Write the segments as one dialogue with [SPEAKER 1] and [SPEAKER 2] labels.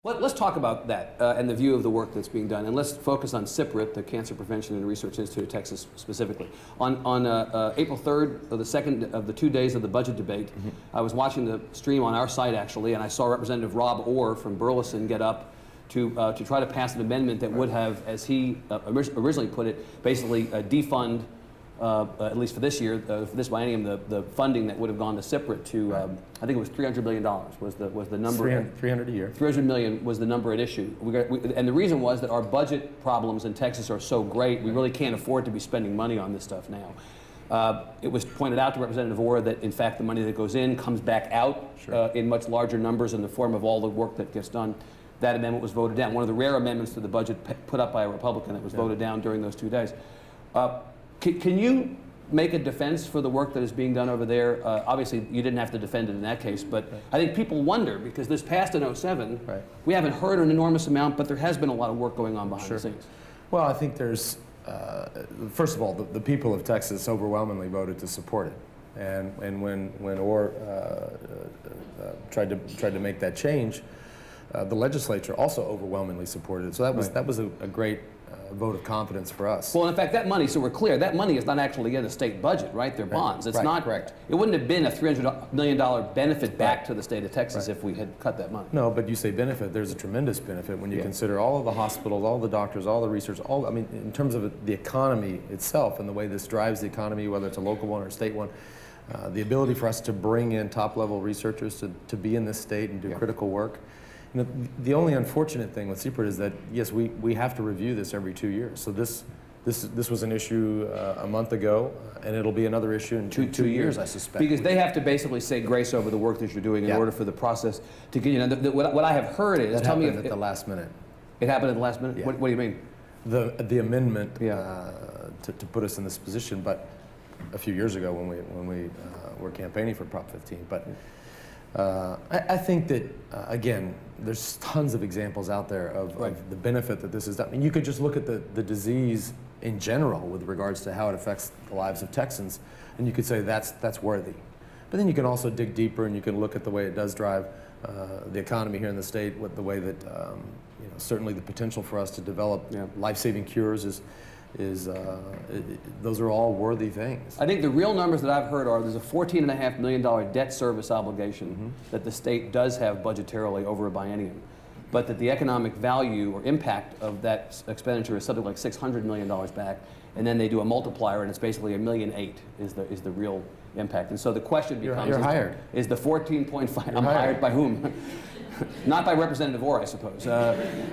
[SPEAKER 1] Let's talk about that and the view of the work that's being done, and let's focus on CPRIT, the Cancer Prevention and Research Institute of Texas specifically. On April 3rd, the second of the 2 days of the budget debate, I was watching the stream on our site actually, and I saw Representative Rob Orr from Burleson get up to try to pass an amendment that would have, as he originally put it, basically defund, at least for this year, for this biennium, the funding that would have gone to CPRIT to, I think it was $300 million was the number.
[SPEAKER 2] 300 a year. 300
[SPEAKER 1] million was the number at issue. And the reason was that our budget problems in Texas are so great, we really can't afford to be spending money on this stuff now. It was pointed out to Representative Orr that, in fact, the money that goes in comes back out in much larger numbers in the form of all the work that gets done. That amendment was voted down. One of the rare amendments to the budget put up by a Republican that was voted down during those 2 days. Can you make a defense for the work that is being done over there? Obviously, you didn't have to defend it in that case, but I think people wonder, because this passed in '07, we haven't heard an enormous amount, but there has been a lot of work going on behind the scenes.
[SPEAKER 2] Well, I think there's, first of all, the people of Texas overwhelmingly voted to support it. And when Orr tried to make that change, the legislature also overwhelmingly supported it. So that was a great vote of confidence for us.
[SPEAKER 1] Well, in fact, that money, so we're clear, that money is not actually in the state budget, right? They're bonds. It's not
[SPEAKER 2] correct.
[SPEAKER 1] It wouldn't have been a $300 million benefit back to the state of Texas if we had cut that money.
[SPEAKER 2] No, but you say benefit, there's a tremendous benefit when you consider all of the hospitals, all the doctors, all the research, I mean, in terms of the economy itself and the way this drives the economy, whether it's a local one or a state one, the ability for us to bring in top-level researchers to be in this state and do critical work. You know, the only unfortunate thing with CPRIT is that, yes, we have to review this every 2 years. So this was an issue a month ago, and it'll be another issue in two years, I suspect.
[SPEAKER 1] Because they have to basically say grace over the work that you're doing in order for the process to get, you know, what I have heard is,
[SPEAKER 2] tell me if at the last minute.
[SPEAKER 1] It happened at the last minute?
[SPEAKER 2] Yeah.
[SPEAKER 1] What do you mean?
[SPEAKER 2] The amendment to put us in this position, but a few years ago when we were campaigning for Prop 15. But I think that, again, there's tons of examples out there of the benefit that this has done. I mean, you could just look at the disease in general with regards to how it affects the lives of Texans, and you could say that's worthy. But then you can also dig deeper, and you can look at the way it does drive the economy here in the state, with the way that, you know, certainly the potential for us to develop life-saving cures those are all worthy things.
[SPEAKER 1] I think the real numbers that I've heard are there's a $14.5 million debt service obligation that the state does have budgetarily over a biennium, but that the economic value or impact of that expenditure is something like $600 million back, and then they do a multiplier, and it's basically $1.8 million is the real impact. And so the question becomes:
[SPEAKER 2] You're hired.
[SPEAKER 1] Is the 14.5? I'm hired by whom? Not by Representative Orr, I suppose.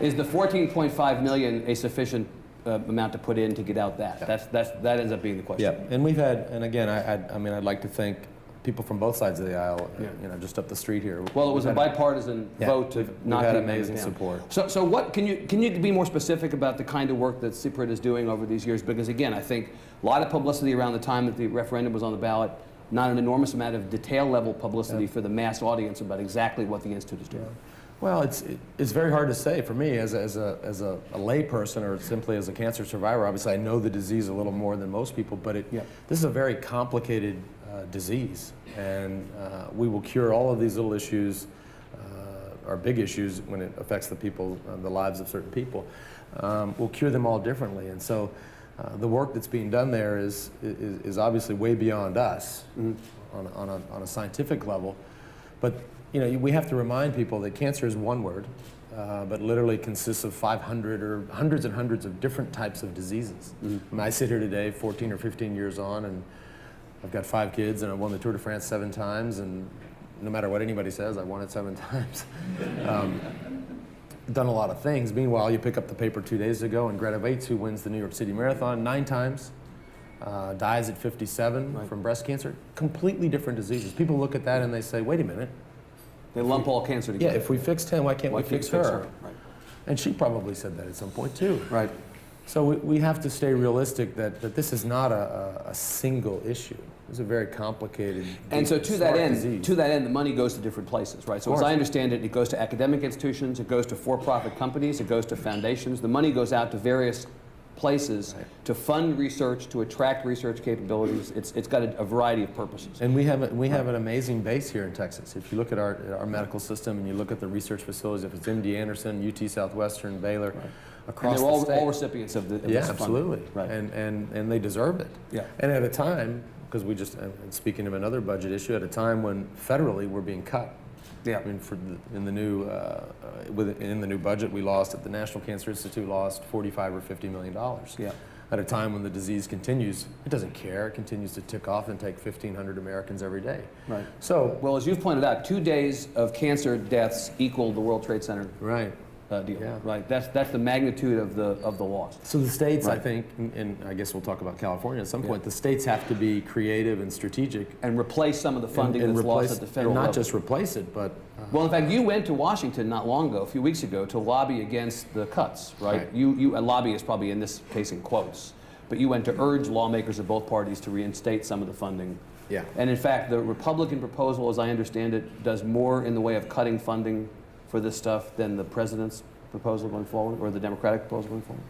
[SPEAKER 1] Is the 14.5 million a sufficient amount to put in to get out that? That ends up being the question.
[SPEAKER 2] Yeah, and we've had, and again, I mean, I'd like to thank people from both sides of the aisle, you know, just up the street here.
[SPEAKER 1] Well, it was a bipartisan vote to not
[SPEAKER 2] had amazing support.
[SPEAKER 1] So what can you be more specific about the kind of work that CPRIT is doing over these years? Because again, I think a lot of publicity around the time that the referendum was on the ballot, not an enormous amount of detail level publicity for the mass audience about exactly what the Institute is doing.
[SPEAKER 2] Well, it's very hard to say for me as a lay person, or simply as a cancer survivor. Obviously, I know the disease a little more than most people, but this is a very complicated disease, and we will cure all of these little issues, or big issues when it affects the people, the lives of certain people. We'll cure them all differently, and so the work that's being done there is obviously way beyond us on a scientific level, but you know, we have to remind people that cancer is one word, but literally consists of 500 or hundreds and hundreds of different types of diseases. I mean, I sit here today, 14 or 15 years on, and I've got 5 kids, and I won the Tour de France 7 times, and no matter what anybody says, I won it 7 times. Done a lot of things. Meanwhile, you pick up the paper 2 days ago, and Greta Waitz, who wins the New York City Marathon 9 times, dies at 57 from breast cancer. Completely different diseases. People look at that and they say, wait a minute.
[SPEAKER 1] They lump all cancer together.
[SPEAKER 2] Yeah, if we fixed him, why can't we fix her?
[SPEAKER 1] Right.
[SPEAKER 2] And she probably said that at some point too.
[SPEAKER 1] Right.
[SPEAKER 2] So we have to stay realistic that this is not a single issue. It's a very complicated,
[SPEAKER 1] and so to that
[SPEAKER 2] disease.
[SPEAKER 1] end, the money goes to different places, right? So as I understand it, it goes to academic institutions, it goes to for-profit companies, it goes to foundations. The money goes out to various places to fund research, to attract research capabilities. It's got a variety of purposes.
[SPEAKER 2] And we have an amazing base here in Texas. If you look at our medical system and you look at the research facilities, if it's MD Anderson, UT Southwestern, Baylor, across
[SPEAKER 1] And they're
[SPEAKER 2] the state.
[SPEAKER 1] all recipients of this
[SPEAKER 2] Yeah,
[SPEAKER 1] funding.
[SPEAKER 2] absolutely.
[SPEAKER 1] Right.
[SPEAKER 2] And they deserve it.
[SPEAKER 1] Yeah.
[SPEAKER 2] And at a time, because and speaking of another budget issue, at a time when federally we're being cut.
[SPEAKER 1] Yeah.
[SPEAKER 2] I mean, in the new budget, we lost at the National Cancer Institute lost $45 or $50 million.
[SPEAKER 1] Yeah.
[SPEAKER 2] At a time when the disease continues, it doesn't care. It continues to tick off and take 1,500 Americans every day.
[SPEAKER 1] Right.
[SPEAKER 2] So,
[SPEAKER 1] Well, as you've pointed out, 2 days of cancer deaths equal the World Trade Center
[SPEAKER 2] right.
[SPEAKER 1] deal.
[SPEAKER 2] Yeah.
[SPEAKER 1] Right. That's the magnitude of the loss.
[SPEAKER 2] So the states, I
[SPEAKER 1] Right.
[SPEAKER 2] think, and I guess we'll talk about California at some point. The states have to be creative and strategic,
[SPEAKER 1] And replace some of the funding
[SPEAKER 2] and
[SPEAKER 1] that's
[SPEAKER 2] replace,
[SPEAKER 1] lost at the federal
[SPEAKER 2] and not
[SPEAKER 1] level.
[SPEAKER 2] just replace it, but
[SPEAKER 1] Well, in fact, you went to Washington not long ago, a few weeks ago, to lobby against the cuts, right?
[SPEAKER 2] Right.
[SPEAKER 1] You a lobby is probably in this case in quotes, but you went to urge lawmakers of both parties to reinstate some of the funding.
[SPEAKER 2] yeah.
[SPEAKER 1] And in fact, the Republican proposal, as I understand it, does more in the way of cutting funding for this stuff than the president's proposal going forward, or the Democratic proposal going forward.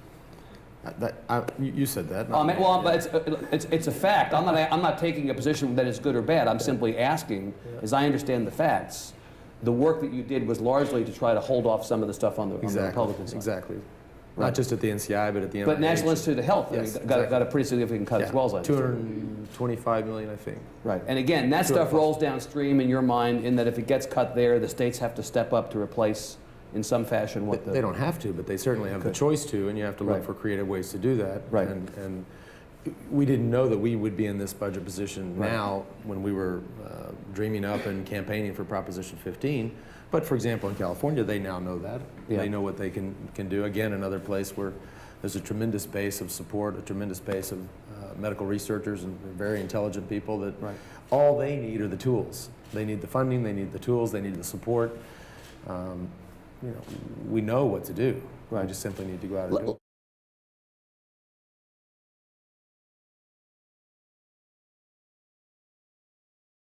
[SPEAKER 2] You said that.
[SPEAKER 1] Oh,
[SPEAKER 2] not me.
[SPEAKER 1] well, but it's a fact. I'm not taking a position that is good or bad. I'm simply asking, as I understand the facts, the work that you did was largely to try to hold off some of the stuff on the Republican side.
[SPEAKER 2] Exactly.
[SPEAKER 1] Right.
[SPEAKER 2] Not just at the NCI, but at the NIH.
[SPEAKER 1] But National Institute of Health
[SPEAKER 2] Yes,
[SPEAKER 1] got a pretty significant cut as well, as I understand.
[SPEAKER 2] 225 million, I think.
[SPEAKER 1] Right. And again, that stuff rolls downstream in your mind in that if it gets cut there, the states have to step up to replace in some fashion what the...
[SPEAKER 2] They don't have to, but they certainly have the choice to, and you have to look
[SPEAKER 1] Right.
[SPEAKER 2] for creative ways to do that.
[SPEAKER 1] Right.
[SPEAKER 2] And we didn't know that we would be in this budget position
[SPEAKER 1] Right.
[SPEAKER 2] now when we were dreaming up and campaigning for Proposition 15. But for example, in California, they now know that.
[SPEAKER 1] Yeah.
[SPEAKER 2] They know what they can do. Again, another place where there's a tremendous base of support, a tremendous base of medical researchers and very intelligent people that
[SPEAKER 1] Right.
[SPEAKER 2] all they need are the tools. They need the funding, they need the tools, they need the support. We know what to do.
[SPEAKER 1] Right.
[SPEAKER 2] We just simply need to go out and do it.